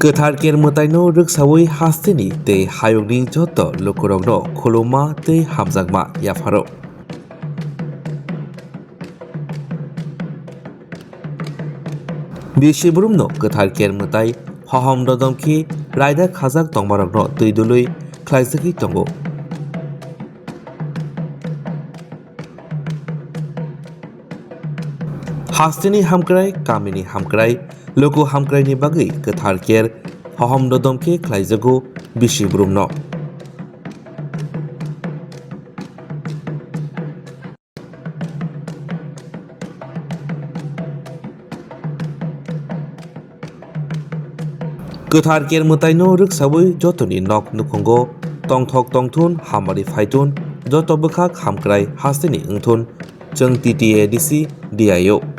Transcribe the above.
Kwthar Kermutaino Rwgwi Haste ni tei Hayogni joto Lukurogno khuluma tei hamjakma Yapharkha. Bishibrumno Kwthar Kermutai Khakaham dodamki raida khajak tongmarokno tuidului khlaijagui tongo. Hasteni hamkrai kamini hamkrai Luku hamkrai ni bagui Kwthar Ker Khakaham dodamki khlaijago Bishibrumno. Kwthar Kermutaino Rwgwi jotoni nok Nukhungo tongthok tongthun hamari phaitun joto bwkhak hamkrai Hasteni wngthun chung TTAADC DIO.